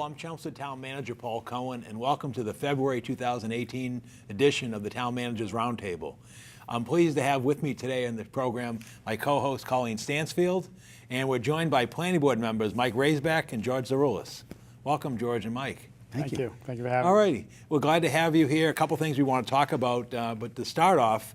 I'm Chelmsford Town Manager Paul Cohen, and welcome to the February 2018 edition of the Town Managers Roundtable. I'm pleased to have with me today on the program my co-host Colleen Stansfield, and we're joined by planning board members Mike Raisbeck and George Zaharoolis. Welcome, George and Mike. Thank you. Thank you for having me. All righty. We're glad to have you here. A couple things we want to talk about, but to start off,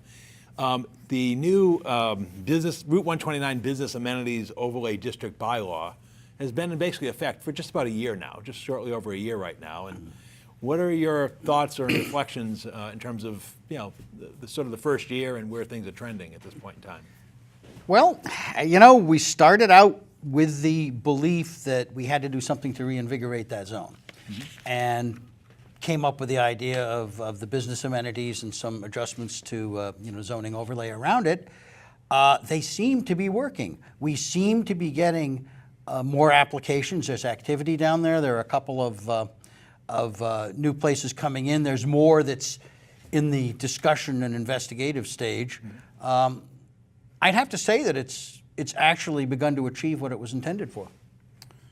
the new Route 129 Business Amenities Overlay District bylaw has been in basically effect for just about a year now, just shortly over a year right now. And what are your thoughts or reflections in terms of, the sort of the first year and where things are trending at this point in time? Well, we started out with the belief that we had to do something to reinvigorate that zone, and came up with the idea of the business amenities and some adjustments to zoning overlay around it. They seem to be working. We seem to be getting more applications. There's activity down there. There are a couple of new places coming in. There's more that's in the discussion and investigative stage. I'd have to say that it's actually begun to achieve what it was intended for.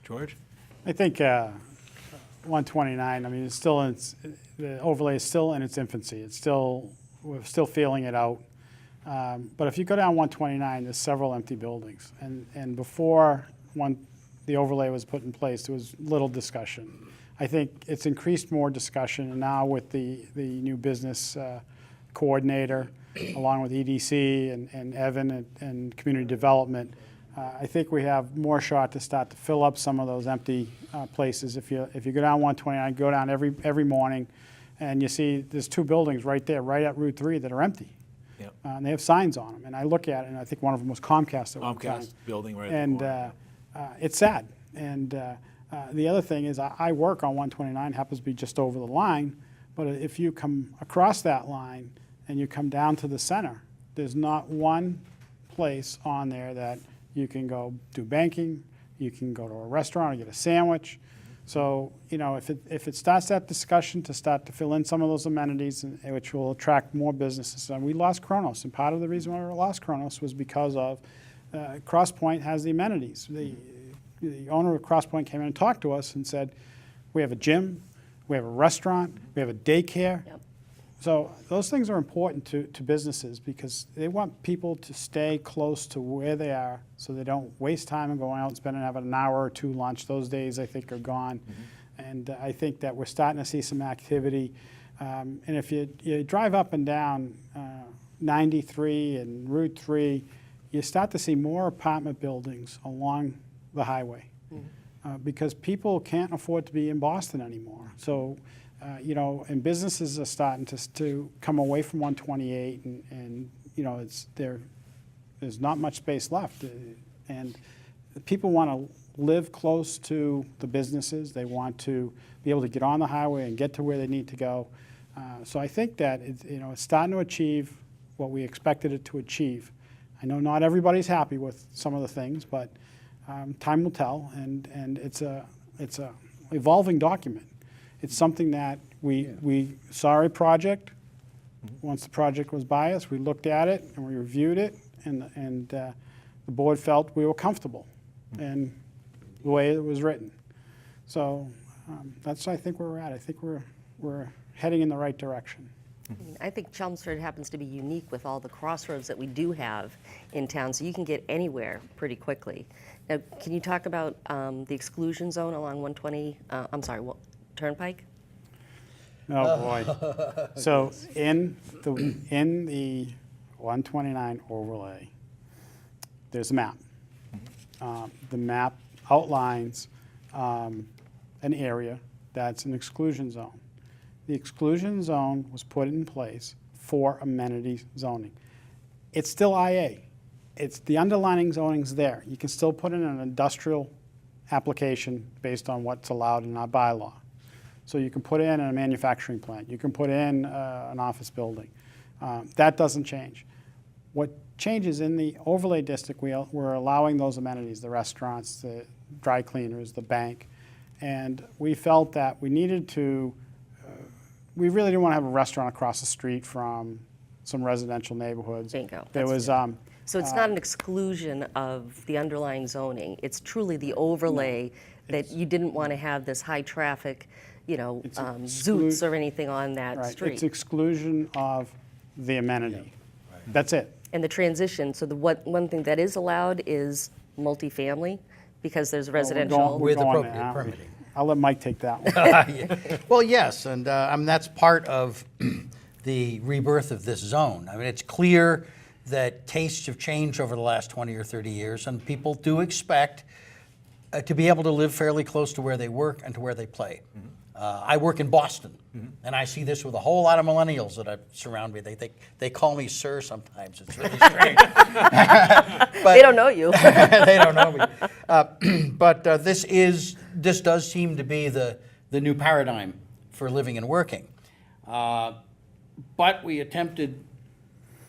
George? I think 129, it's still the overlay is still in its infancy. We're still feeling it out. But if you go down 129, there's several empty buildings. And before the overlay was put in place, there was little discussion. I think it's increased more discussion, and now with the new business coordinator, along with EDC and Evan and community development, I think we have more shot to start to fill up some of those empty places. If you go down 129, go down every morning, and you see there's two buildings right there, right at Route 3, that are empty. Yep. And they have signs on them. And I look at it, and I think one of them was Comcast at one time. Comcast building right at the corner. It's sad. And the other thing is I work on 129, happens to be just over the line, but if you come across that line and you come down to the center, there's not one place on there that you can go do banking, you can go to a restaurant or get a sandwich. So, if it starts that discussion to start to fill in some of those amenities, which will attract more businesses. And we lost Kronos, and part of the reason why we lost Kronos was because of Cross Point has the amenities. The owner of Cross Point came in and talked to us and said, we have a gym, we have a restaurant, we have a daycare. Yep. So those things are important to businesses because they want people to stay close to where they are so they don't waste time and going out and having an hour or two lunch. Those days, I think, are gone. And I think that we're starting to see some activity. And if you drive up and down 93 and Route 3, you start to see more apartment buildings along the highway because people can't afford to be in Boston anymore. So, and businesses are starting to come away from 128, and there's not much space left, and people want to live close to the businesses. They want to be able to get on the highway and get to where they need to go. So I think that it's starting to achieve what we expected it to achieve. I know not everybody's happy with some of the things, but time will tell, and it's a evolving document. It's something that we saw a project. Once the project was by us, we looked at it and we reviewed it, and the board felt we were comfortable in the way it was written. So that's, I think, where we're at. I think we're heading in the right direction. I think Chelmsford happens to be unique with all the crossroads that we do have in town, so you can get anywhere pretty quickly. Now, can you talk about the exclusion zone along 120, Turnpike? Oh, boy. So in the 129 overlay, there's a map. The map outlines an area that's an exclusion zone. The exclusion zone was put in place for amenity zoning. It's still IA. It's the underlying zoning's there. You can still put in an industrial application based on what's allowed in our bylaw. So you can put in a manufacturing plant. You can put in an office building. That doesn't change. What changes in the overlay district, we're allowing those amenities, the restaurants, the dry cleaners, the bank. And we felt that we needed to, we really didn't want to have a restaurant across the street from some residential neighborhoods. Bingo. There was So it's not an exclusion of the underlying zoning. It's truly the overlay that you didn't want to have this high traffic, It's zoots or anything on that Right, street. it's exclusion of the amenity. That's it. And the transition, so the one thing that is allowed is multifamily, because there's residential. With We're going appropriate there, aren't we? permitting. I'll let Mike take that one. Well, yes, and that's part of the rebirth of this zone. I mean, it's clear that tastes have changed over the last 20 or 30 years, and people do expect to be able to live fairly close to where they work and to where they play. I work in Boston, and I see this with a whole lot of millennials that surround me. They call me sir sometimes. It's really strange. They don't know you. They don't know me. But this does seem to be the new paradigm for living and working. But we attempted,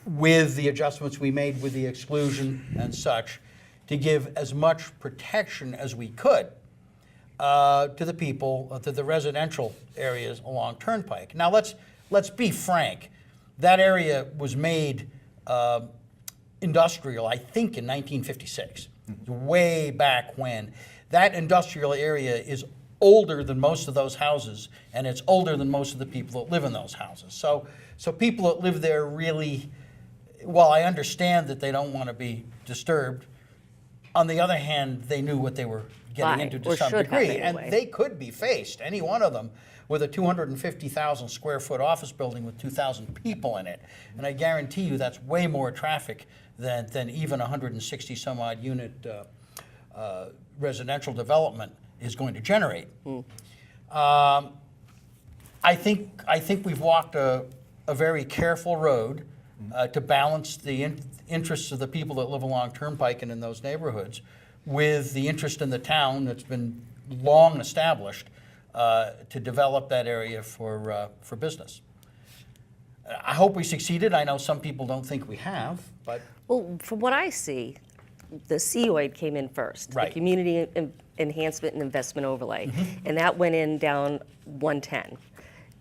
with the adjustments we made with the exclusion and such, to give as much protection as we could to the people, to the residential areas along Turnpike. Now let's be frank. That area was made industrial, I think, in 1956, way back when. That industrial area is older than most of those houses, and it's older than most of the people that live in those houses. So people that live there really, while I understand that they don't want to be disturbed, on the other hand, they knew what they were getting Right, into or to some should have degree. anyway. And they could be faced, any one of them, with a 250,000 square foot office building with 2,000 people in it. And I guarantee you that's way more traffic than even 160 some odd unit residential development is going to generate. I think we've walked a very careful road to balance the interests of the people that live along Turnpike and in those neighborhoods with the interest in the town that's been long established to develop that area for business. I hope we succeeded. I know some people don't think we have, but Well, from what I see, the COID came in first, Right. the Community Enhancement and Investment Overlay, and that went in down 110.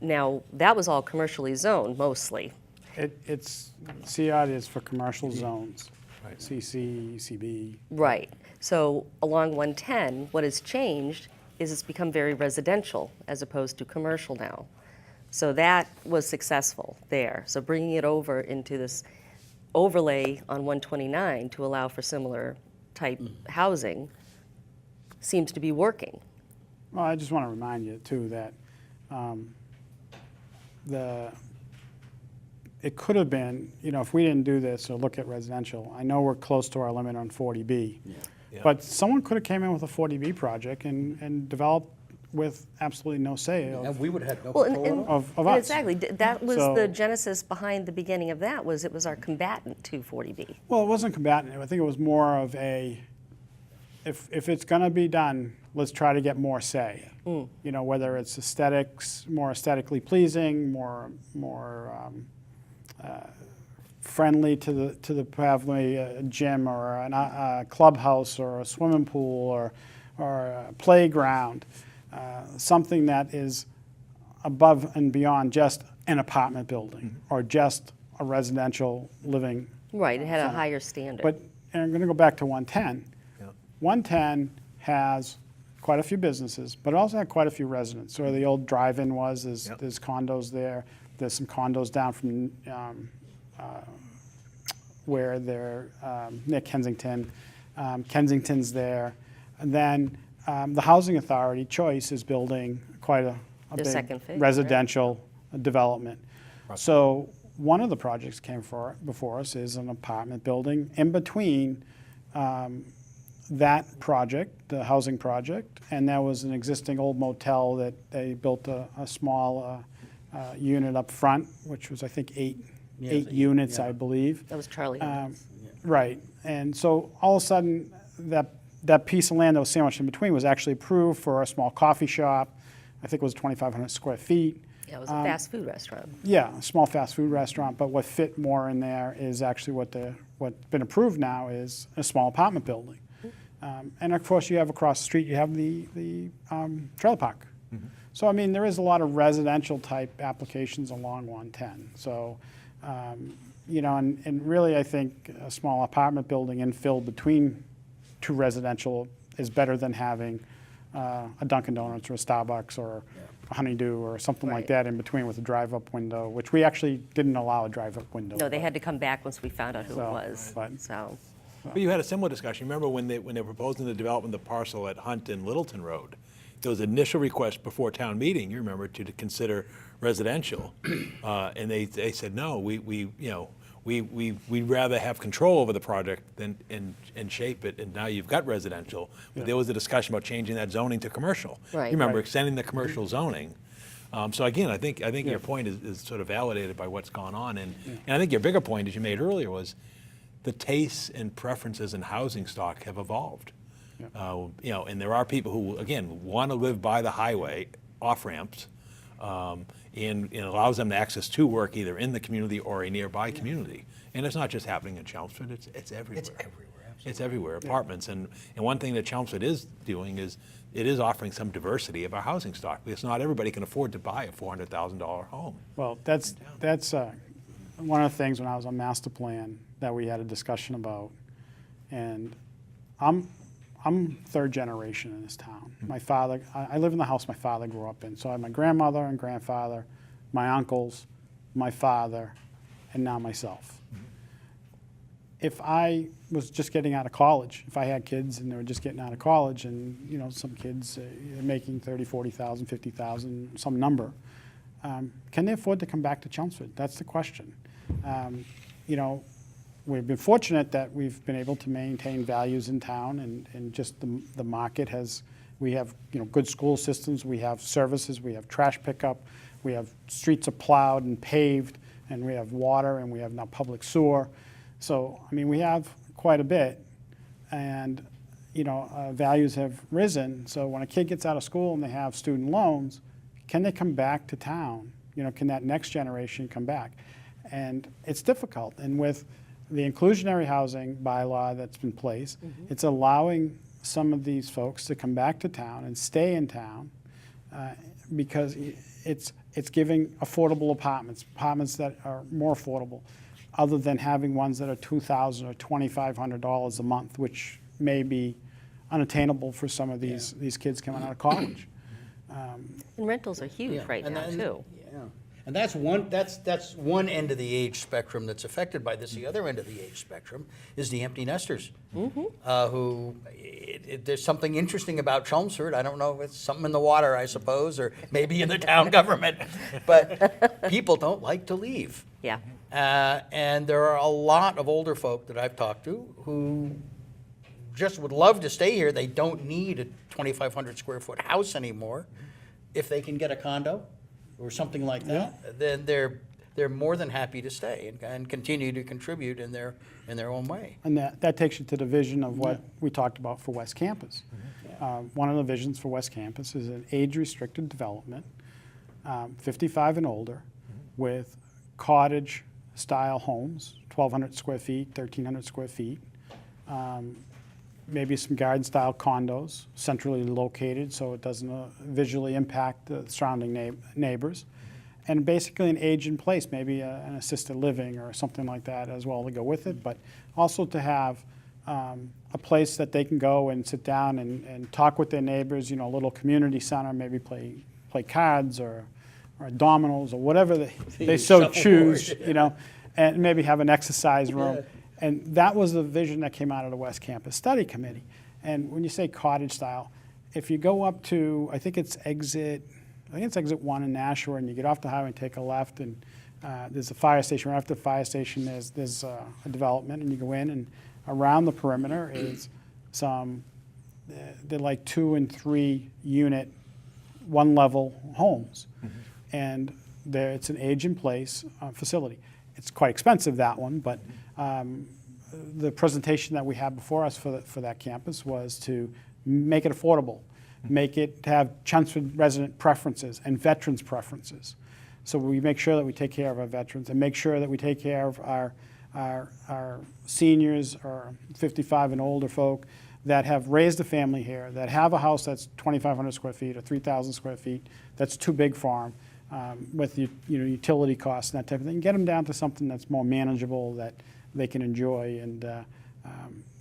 Now, that was all commercially zoned mostly. It's, CID is for commercial zones, CC, CB. Right. So along 110, what has changed is it's become very residential as opposed to commercial now. So that was successful there. So bringing it over into this overlay on 129 to allow for similar type housing seems to be working. Well, I just want to remind you too that it could have been, if we didn't do this or look at residential, I know we're close to our limit on 40B. But someone could have came in with a 40B project and developed with absolutely no say and we would have no Well, control at all. of and us. exactly, that was So- the genesis behind the beginning of that, was it was our combatant to 40B. Well, it wasn't combatant. I think it was more of a, if it's going to be done, let's try to get more say. Whether it's aesthetics, more aesthetically pleasing, more friendly to the probably a gym or a clubhouse or a swimming pool or a playground, something that is above and beyond just an apartment building or just a residential living. Right, it had a higher standard. But and I'm going to go back to 110. 110 has quite a few businesses, but it also had quite a few residents. So where the old drive-in was, there's condos there. There's some condos down from where they're near Kensington. Kensington's there. And then the Housing Authority, Choice, is building quite a The big second phase, right? residential development. So one of the projects came before us is an apartment building in between that project, the housing project, and there was an existing old motel that they built a small unit up front, which was, I think, eight units, I believe. That was Charlie Hunnam's. Right, and so all of a sudden, that piece of land that was sandwiched in between was actually approved for a small coffee shop. I think it was 2,500 square feet. Yeah, it was a fast food restaurant. Yeah, a small fast food restaurant, but what fit more in there is actually what's been approved now is a small apartment building. And of course, you have across the street, you have the trailer park. So, I mean, there is a lot of residential type applications along 110. So, and really, I think a small apartment building infilled between two residential is better than having a Dunkin' Donuts or a Starbucks or a Honeydew or something like Right. that in between with a drive-up window, which we actually didn't allow a drive-up window. No, they had to come back once we found out who it So, was, but- so. But you had a similar discussion. Remember when they were proposing the development of the parcel at Hunt and Littleton Road? There was an initial request before town meeting, you remember, to consider residential. And they said, no, we'd rather have control over the project than, and shape it, and now you've got residential. But there was a discussion about changing that zoning to commercial. Right. You remember Right. extending the commercial zoning. So again, I think your point is sort of validated by what's gone on. And I think your bigger point, as you made earlier, was the tastes and preferences in housing stock have evolved. And there are people who, again, want to live by the highway, off-ramps, and it allows them to access to work either in the community or a nearby community. And it's not just happening in Chelmsford, it's everywhere. It's everywhere, absolutely. It's everywhere, apartments. And one thing that Chelmsford is doing is it is offering some diversity of our housing stock, because not everybody can afford to buy a $400,000 home. Well, that's one of the things when I was on master plan that we had a discussion about. And I'm third generation in this town. My father, I live in the house my father grew up in. So I have my grandmother and grandfather, my uncles, my father, and now myself. If I was just getting out of college, if I had kids and they were just getting out of college and, some kids are making 30, 40,000, 50,000, some number, can they afford to come back to Chelmsford? That's the question. We've been fortunate that we've been able to maintain values in town and just the market we have, good school systems, we have services, we have trash pickup, we have streets are plowed and paved, and we have water, and we have now public sewer. So, we have quite a bit, and, values have risen. So when a kid gets out of school and they have student loans, can they come back to town? Can that next generation come back? And it's difficult. And with the inclusionary housing bylaw that's been placed, it's allowing some of these folks to come back to town and stay in town because it's giving affordable apartments that are more affordable, other than having ones that are $2,000 or $2,500 a month, which may be unattainable for some of these kids coming out of college. And rentals are huge right now, too. Yeah, and that's one end of the age spectrum that's affected by this. The other end of the age spectrum is the empty nesters, who there's something interesting about Chelmsford. I don't know if it's something in the water, I suppose, or maybe in the town government, but people don't like to leave. Yeah. And there are a lot of older folk that I've talked to who just would love to stay here. They don't need a 2,500 square foot house anymore. If they can get a condo or something like that, then they're more than happy to stay and continue to contribute in their own way. And that takes you to the vision of what we talked about for West Campus. One of the visions for West Campus is an age-restricted development, 55 and older, with cottage-style homes, 1,200 square feet, 1,300 square feet, maybe some garden-style condos, centrally located so it doesn't visually impact the surrounding neighbors, and basically an age-in-place, maybe an assisted living or something like that as well to go with it, but also to have a place that they can go and sit down and talk with their neighbors, a little community center, maybe play cards or dominoes or whatever they so choose, and maybe have an exercise room. Yeah. And that was the vision that came out of the West Campus Study Committee. And when you say cottage style, if you go up to, I think it's exit 1 in Nashua, and you get off the highway and take a left, and there's a fire station. Right after the fire station, there's a development, and you go in, and around the perimeter is they're like 2 and 3 unit, one level homes. And it's an age-in-place facility. It's quite expensive, that one, but the presentation that we had before us for that campus was to make it affordable, make it have Chelmsford resident preferences and veterans preferences. So we make sure that we take care of our veterans and make sure that we take care of our seniors or 55 and older folk that have raised a family here, that have a house that's 2,500 square feet or 3,000 square feet that's too big for them, with utility costs and that type of thing. Get them down to something that's more manageable that they can enjoy. And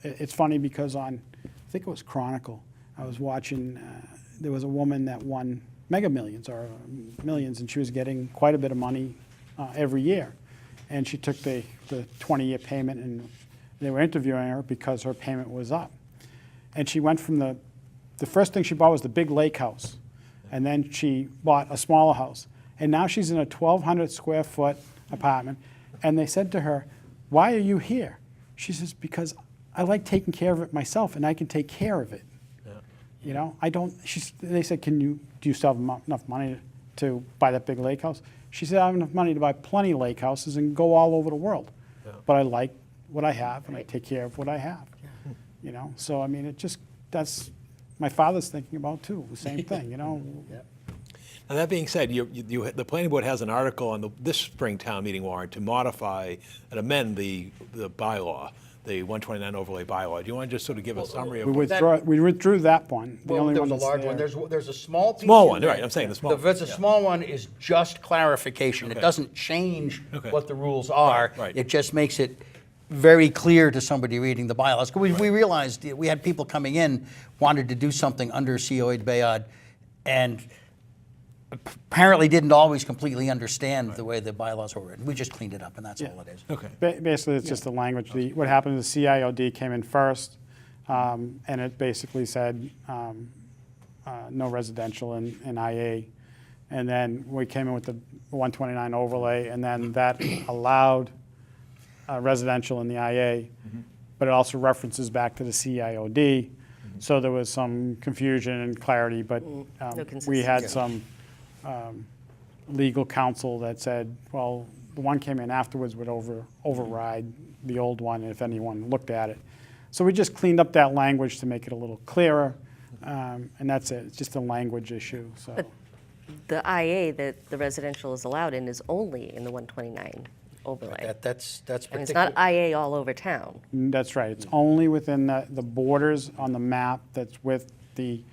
it's funny because I think it was Chronicle, I was watching there was a woman that won Mega Millions or millions, and she was getting quite a bit of money every year. And she took the 20-year payment, and they were interviewing her because her payment was up. And she went from the first thing she bought was the big lake house, and then she bought a smaller house. And now she's in a 1,200 square foot apartment, and they said to her, "Why are you here?" She says, "Because I like taking care of it myself, and I can take care of it." Yeah. You know, I don't. They said, do you still have enough money to buy that big lake house? She said, "I have enough money to buy plenty of lake houses and go all over the world, Yeah. but I like what I have, and I take care of what I have." You know, so I mean, that's my father's thinking about too. The same thing, you know. Now, that being said, the planning board has an article on this spring town meeting warrant to modify and amend the bylaw, the 129 overlay bylaw. Do you want to just sort of give a summary of We what? withdrew that one. The Well, only there was a that's large one. there. There's a small piece. Small in one, there. right, I'm saying the small one, The yeah. small one is just clarification. It Okay. doesn't change Okay. what the rules are. Right. It just makes it very clear to somebody reading the bylaws. We realized we had people coming in, wanted to do something under COA de Bayard, and apparently didn't always completely understand the way the bylaws were written. We just cleaned it up, and that's all it is. Okay. Basically, it's just the language. What happened is the CIOD came in first, and it basically said no residential in IA. And then we came in with the 129 overlay, and then that allowed residential in the IA, but it also references back to the CIOD. So there was some confusion and clarity, but we had some legal counsel that said, well, the one came in afterwards would override the old one if anyone looked at it. So we just cleaned up that language to make it a little clearer, and that's it. It's just a language issue. So But the IA that the residential is allowed in is only in the 129 overlay. That's I mean, it's not IA all over town. that's right. It's only within the borders on the map that's with the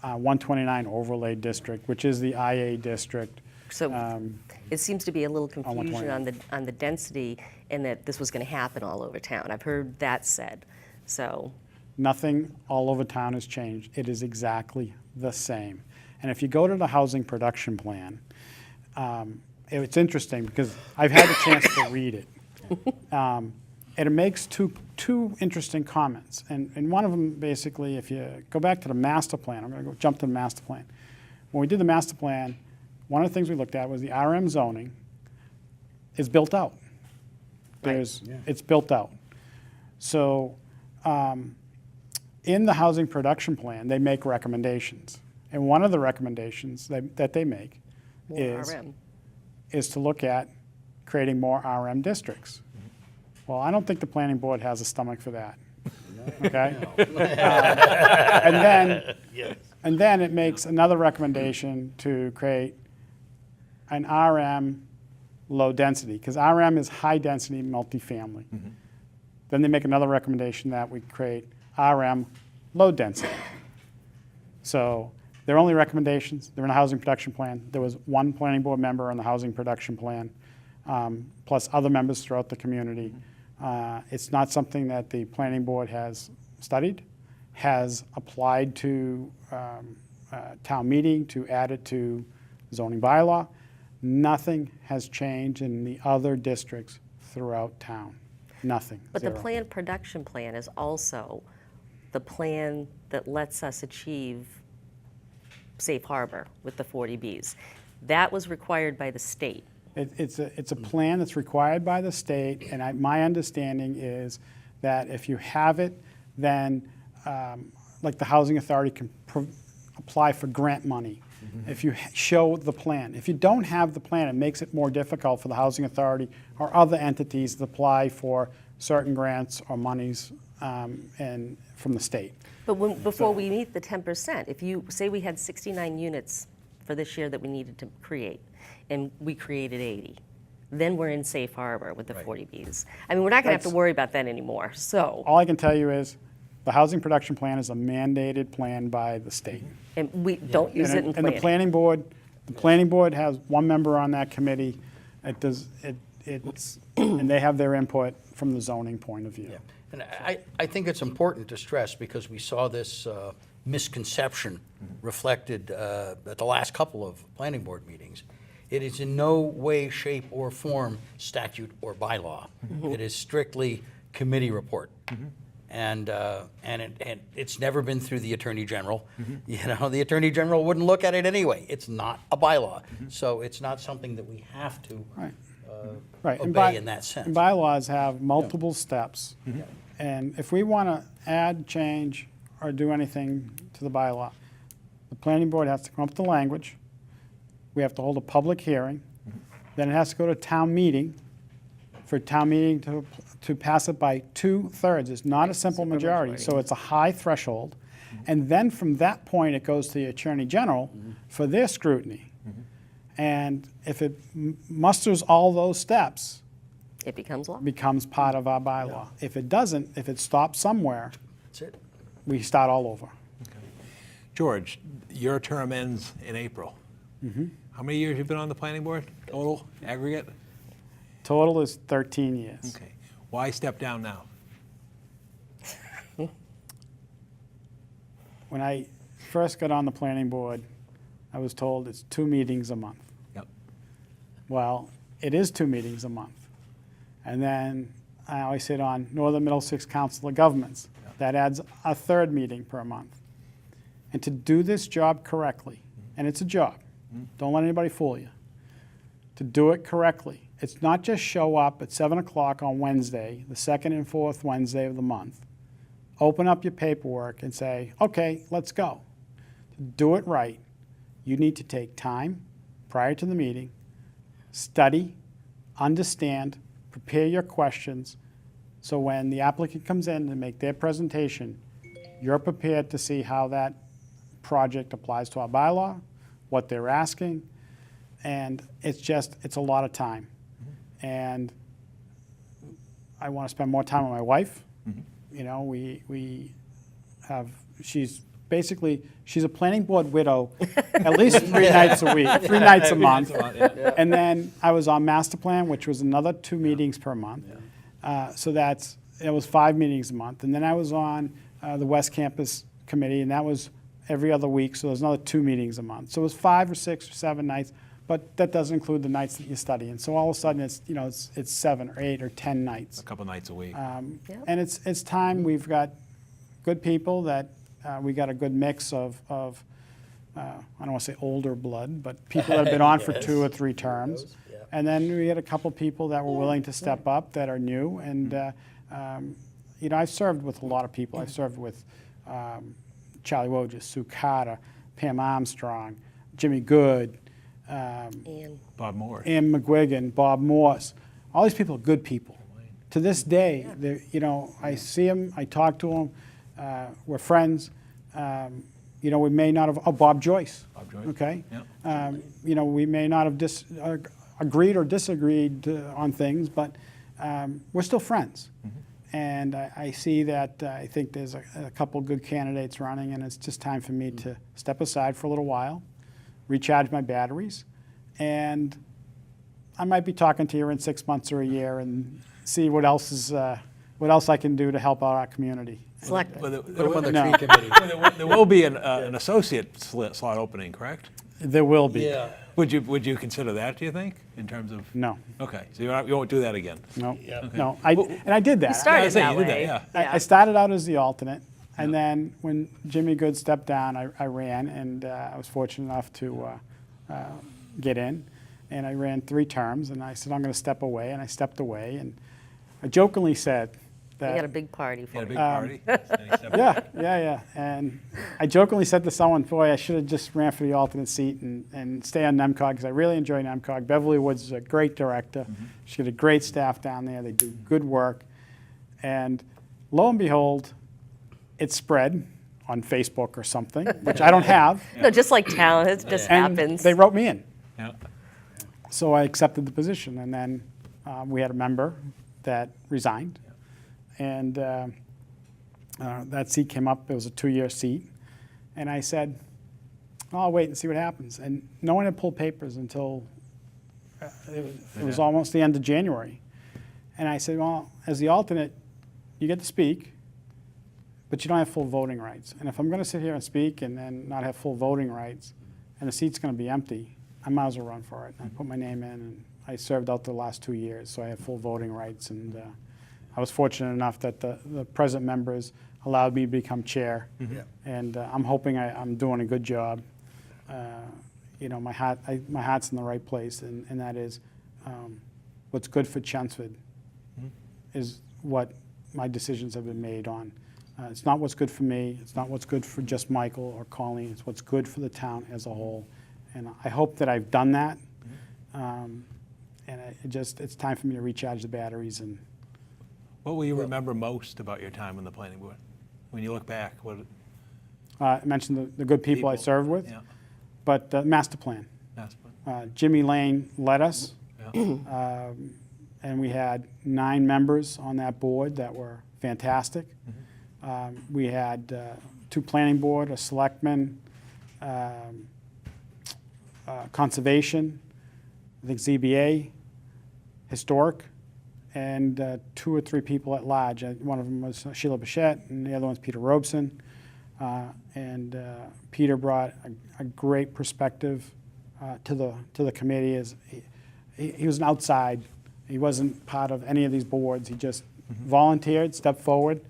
129 overlay district, which is the IA district. So it seems to be a little confusion 129. on the density and that this was going to happen all over town. I've heard that said. So Nothing all over town has changed. It is exactly the same. And if you go to the housing production plan, it's interesting because I've had a chance to read it. And it makes two interesting comments. And one of them, basically, if you go back to the master plan, I'm going to go jump to the master plan. When we did the master plan, one of the things we looked at was the RM zoning is built out. It's built out. So in the housing production plan, they make recommendations. And one of the recommendations that they make more RM. is to look at creating more RM districts. Well, I don't think the planning board has a stomach for that. Okay? And then it makes another recommendation to create an RM low density, because RM is high density multifamily. Then they make another recommendation that we create RM low density. So their only recommendations, they're in a housing production plan. There was one planning board member on the housing production plan, plus other members throughout the community. It's not something that the planning board has studied, has applied to town meeting to add it to zoning bylaw. Nothing has changed in the other districts throughout town. Nothing. But the Zero. planned production plan is also the plan that lets us achieve safe harbor with the 40Bs. That was required by the state. It's a plan that's required by the state, and my understanding is that if you have it, then like the housing authority can apply for grant money. If you show the plan. If you don't have the plan, it makes it more difficult for the housing authority or other entities to apply for certain grants or monies and from the state. But before we meet the 10%, if you say we had 69 units for this year that we needed to create, and we created 80, then we're in safe harbor with the 40Bs. I mean, we're not going to have to worry about that anymore. So, All I can tell you is the housing production plan is a mandated plan by the state. and we don't use it in And planning. the planning board has one member on that committee. And they have their input from the zoning point of view. And I think it's important to stress, because we saw this misconception reflected at the last couple of planning board meetings. It is in no way, shape, or form statute or bylaw. It is strictly committee report. And it's never been through the Attorney General. You know, the Attorney General wouldn't look at it anyway. It's not a bylaw. So it's not something that we have to Right. And obey in that sense. and bylaws have multiple steps. And if we want to add, change, or do anything to the bylaw, the planning board has to come up with the language. We have to hold a public hearing. Then it has to go to town meeting for town meeting to pass it by 2/3. It's not a simple majority, so it's a high threshold. And then from that point, it goes to the Attorney General for their scrutiny. And if it musters all those steps, It becomes law. it becomes part of our bylaw. If it doesn't, if it stops somewhere, That's it. we start all over. George, your term ends in April. How many years have you been on the planning board total, aggregate? Total is 13 years. Okay. Why step down now? When I first got on the planning board, I was told it's 2 meetings a month. Yep. Well, it is 2 meetings a month. And then I always sit on Northern Middlesex Council of Governments. That adds a 3rd meeting per month. And to do this job correctly, and it's a job, don't let anybody fool you. To do it correctly, it's not just show up at 7 o'clock on Wednesday, the 2nd and 4th Wednesday of the month, open up your paperwork and say, okay, let's go. To do it right, you need to take time prior to the meeting, study, understand, prepare your questions, so when the applicant comes in to make their presentation, you're prepared to see how that project applies to our bylaw, what they're asking, and it's a lot of time. And I want to spend more time with my wife. You know, she's a planning board widow at least 3 nights a week, 3 nights a month. And then I was on master plan, which was another 2 meetings per month. So it was 5 meetings a month. And then I was on the West Campus Committee, and that was every other week, so there's another 2 meetings a month. So it was 5 or 6 or 7 nights, but that doesn't include the nights that you study. And so all of a sudden, it's 7 or 8 or 10 nights. A couple nights a week. And it's time. We've got good people that we got a good mix of I don't want to say older blood, but people that have been on for 2 or 3 terms. And then we had a couple people that were willing to step up that are new. And I've served with a lot of people. I've served with Charlie Wojcik, Sue Carter, Pam Armstrong, Jimmy Good, And Bob Moore. Ann McGuigan, Bob Morse. All these people are good people. To this day, I see them, I talk to them, we're friends. We may not have, Bob Joyce. Bob Joyce. Okay? Yeah. We may not have agreed or disagreed on things, but we're still friends. And I see that I think there's a couple good candidates running, and it's just time for me to step aside for a little while, recharge my batteries, and I might be talking to you in 6 months or a year and see what else I can do to help out our community. select. Well, Put them on the No. tree committee. there will be an associate slot opening, correct? There will be. Yeah. Would you consider that, do you think, in terms of? No, Okay, so you won't do that again? no, Yeah. no. And I did that. You started saying that you did that, way. yeah. I started out as the alternate, and then when Jimmy Good stepped down, I ran, and I was fortunate enough to get in. And I ran 3 terms, and I said, I'm going to step away, and I stepped away. And I jokingly said We had a that, big party for You had a it. big party? yeah. And I jokingly said to someone, boy, I should have just ran for the alternate seat and stay on NEMCOG, because I really enjoy NEMCOG. Beverly Woods is a great director. She's got a great staff down there. They do good work. And lo and behold, it spread on Facebook or something, which I don't have. No, just like town, it just And happens. they wrote me in. Yeah. So I accepted the position, and then we had a member that resigned, and that seat came up. It was a 2-year seat, and I said, I'll wait and see what happens. And no one had pulled papers until it was almost the end of January. And I said, well, as the alternate, you get to speak, but you don't have full voting rights. And if I'm going to sit here and speak and then not have full voting rights, and the seat's going to be empty, I might as well run for it. And I put my name in, and I served out the last 2 years, so I have full voting rights. And I was fortunate enough that the present members allowed me to become chair. And I'm hoping I'm doing a good job. You know, my heart's in the right place, and that is what's good for Chelmsford is what my decisions have been made on. It's not what's good for me. It's not what's good for just Michael or Colleen. It's what's good for the town as a whole. And I hope that I've done that. And it's time for me to recharge the batteries. And What will you remember most about your time on the planning board? When you look back, what I mentioned the good people I served with, Yeah. but the master plan. That's what- Jimmy Lane led us, yeah. and we had 9 members on that board that were fantastic. We had 2 planning board, a selectman, conservation, I think ZBA, historic, and 2 or 3 people at large. One of them was Sheila Bichette, and the other one's Peter Robeson. And Peter brought a great perspective to the committee. He was an outside. He wasn't part of any of these boards. He just volunteered, stepped forward.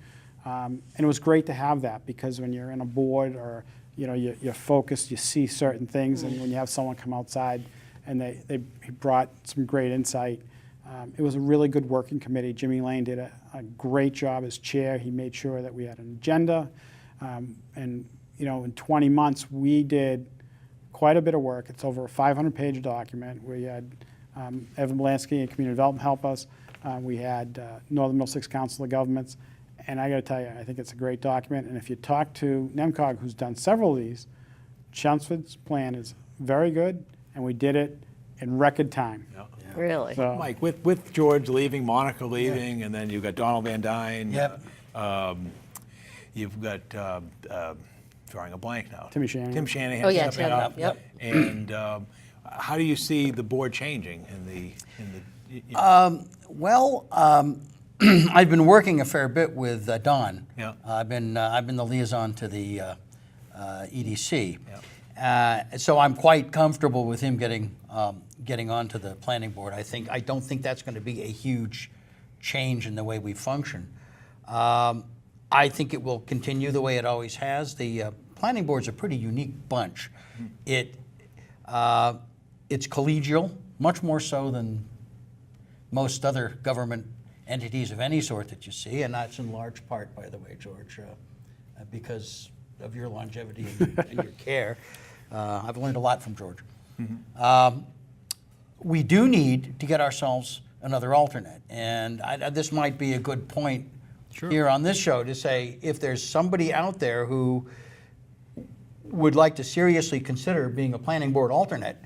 And it was great to have that, because when you're in a board or you're focused, you see certain things, and when you have someone come outside and he brought some great insight. It was a really good working committee. Jimmy Lane did a great job as chair. He made sure that we had an agenda. And in 20 months, we did quite a bit of work. It's over a 500-page document. We had Evan Blansky and Community Development help us. We had Northern Middlesex Council of Governments. And I got to tell you, I think it's a great document. And if you talk to NEMCOG, who's done several of these, Chelmsford's plan is very good, and we did it in record time. Yeah. Really? So, Mike, with George leaving, Monica leaving, and then you've got Donald Van Dyne. Yep. You've got, drawing a blank now. Timmy Shanahan. Tim Shanahan. Oh, yeah, stepping Tim, up. yep. And how do you see the board changing Well, I've been working a fair bit with Don. Yeah. I've been the liaison to the EDC. Yeah. So I'm quite comfortable with him getting onto the planning board. I don't think that's going to be a huge change in the way we function. I think it will continue the way it always has. The planning board's a pretty unique bunch. It's collegial, much more so than most other government entities of any sort that you see, and that's in large part, by the way, George, because of your longevity and your care. I've learned a lot from George. We do need to get ourselves another alternate, and this might be a good point here on this show to say, if there's somebody out there who would like to seriously consider being a planning board alternate,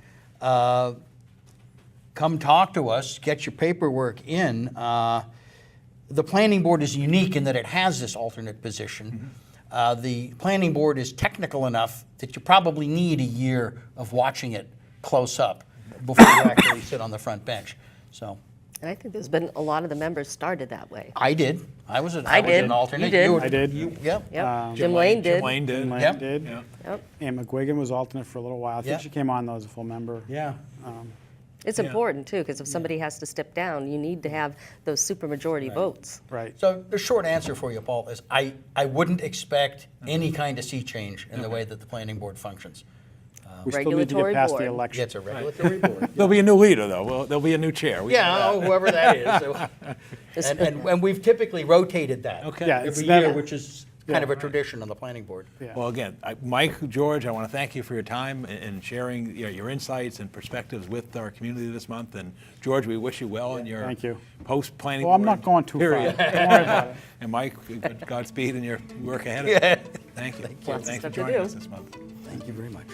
come talk to us, get your paperwork in. The planning board is unique in that it has this alternate position. The planning board is technical enough that you probably need a year of watching it close up before you actually sit on the front bench. So And I think there's been a lot of the members started that way. I did. I was an did. alternate. You did. were- I did. Yep. Yep. Jim Lane did. Jim Lane did. Jim Lane Yep. did. Yeah. Yep. And McGuigan was alternate for a little while. I think Yeah. she came on though as a full member. Yeah. It's important too, because if somebody has to step down, you need to have those supermajority votes. Right. So the short answer for you, Paul, is I wouldn't expect any kind of sea change in the way that the planning board functions. We still need to get Regulatory past the board. election. It's a regulatory board. There'll be a new leader, though. Well, there'll be a new chair. We- Yeah, whoever that is. And we've typically rotated that Okay. Yeah, it's every year, never- which is kind of a tradition on the planning board. Yeah. Well, again, Mike, George, I want to thank you for your time and sharing your insights and perspiectives with our community this month. And George, we wish you well in your Thank you. post-planning Well, I'm board not going too far. period. Don't worry about it. And Mike, Godspeed in your work ahead of you. Thank you. Lots of Thanks for stuff to joining do. us this month. Thank you very much.